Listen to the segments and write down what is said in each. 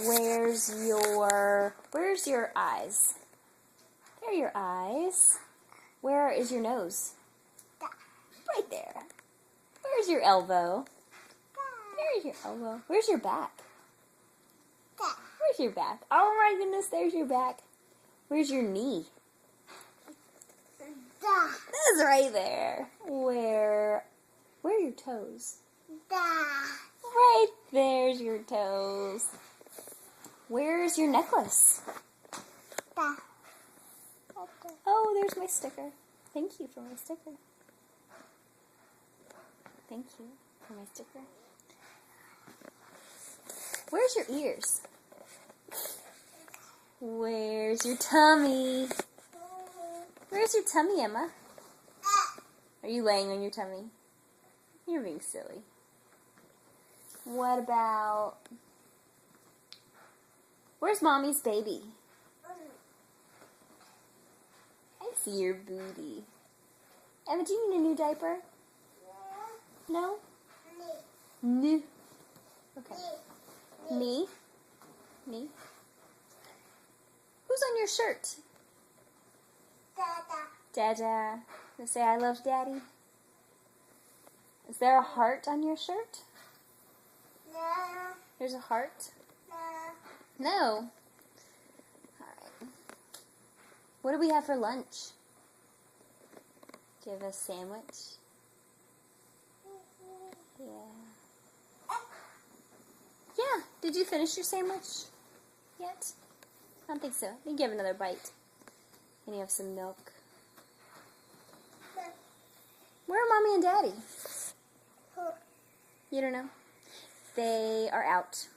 Where's your eyes? There are your eyes. Where is your nose? Right there. Where's your elbow? There's your elbow. Where's your back? Where's your back? Oh my goodness, there's your back. Where's your knee? That's right there. Where are your toes? Right there's your toes. Where's your necklace? Oh, there's my sticker. Thank you for my sticker. Thank you for my sticker. Where's your ears? Where's your tummy? Where's your tummy, Emma? Are you laying on your tummy? You're being silly. What about... Where's Mommy's baby? I see your booty. Emma, do you need a new diaper? No? No. Okay. Me? Me? Who's on your shirt? Dada. You say I love Daddy? Is there a heart on your shirt? No. There's a heart? No. No. Alright. What do we have for lunch? Do you have a sandwich? Yeah. Yeah. Did you finish your sandwich yet? I don't think so. You can give another bite. And you have some milk. Where are Mommy and Daddy? You don't know? They are out.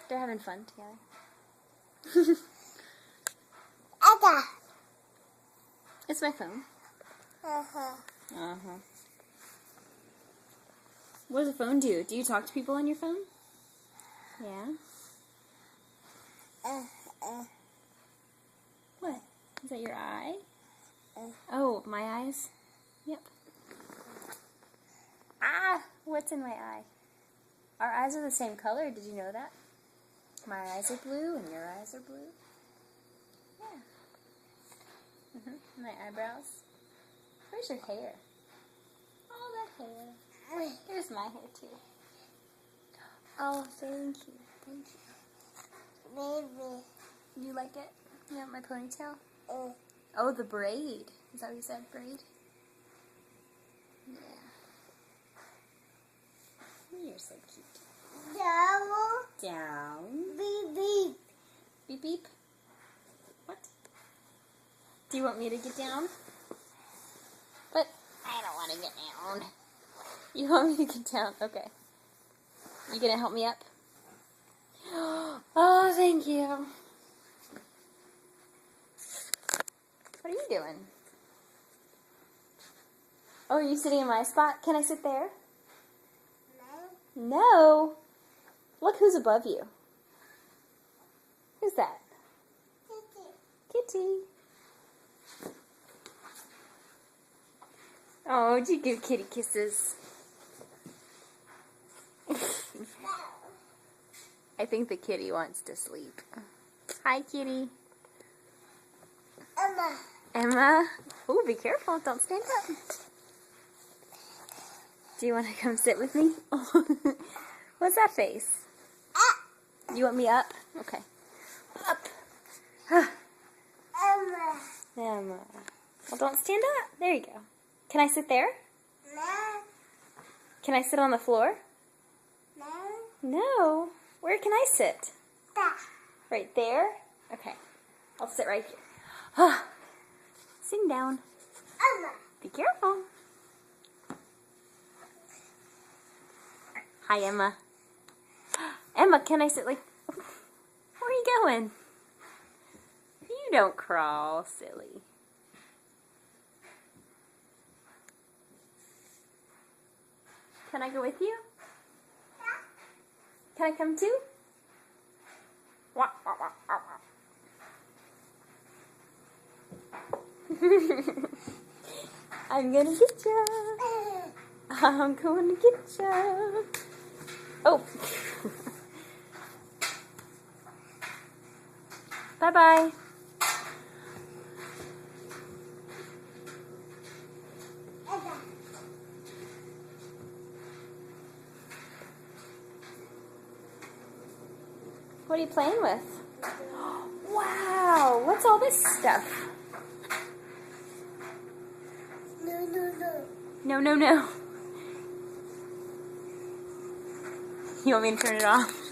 They're having fun together. It's my phone. What does a phone do? Do you talk to people on your phone? Yeah? What? Is that your eye? Oh, my eyes? Yep. Ah! What's in my eye? Our eyes are the same color. Did you know that? My eyes are blue and your eyes are blue. Yeah. My eyebrows. Where's your hair? Oh, that hair. Here's my hair too. Oh, thank you. Thank you. Baby. You like it? You want my ponytail? Oh, the braid. Is that what you said? Braid? Yeah. You're so cute. Down. Beep, beep. Beep, beep. What? Do you want me to get down? But I don't want to get down. You want me to get down? Okay. You gonna help me up? Oh, thank you. What are you doing? Oh, are you sitting in my spot? Can I sit there? No. No. Look who's above you. Who's that? Kitty. Oh, did you give Kitty kisses? I think the kitty wants to sleep. Hi, Kitty. Emma. Emma. Oh, be careful. Don't stand up. Do you want to come sit with me? What's that face? You want me up? Okay. Up. Emma. Emma. Well, don't stand up. There you go. Can I sit there? No. Can I sit on the floor? No. No. Where can I sit? Da. Right there? Okay. I'll sit right here. Sitting down. Emma. Be careful. Hi, Emma. Emma, can I sit like... Where are you going? You don't crawl, silly. Can I go with you? Can I come too? Wah, wah, wah, wah, wah. I'm gonna get ya. I'm going to get ya. Oh. Bye-bye. What are you playing with? Wow, what's all this stuff? No, no, no. No, no, no. You want me to turn it off?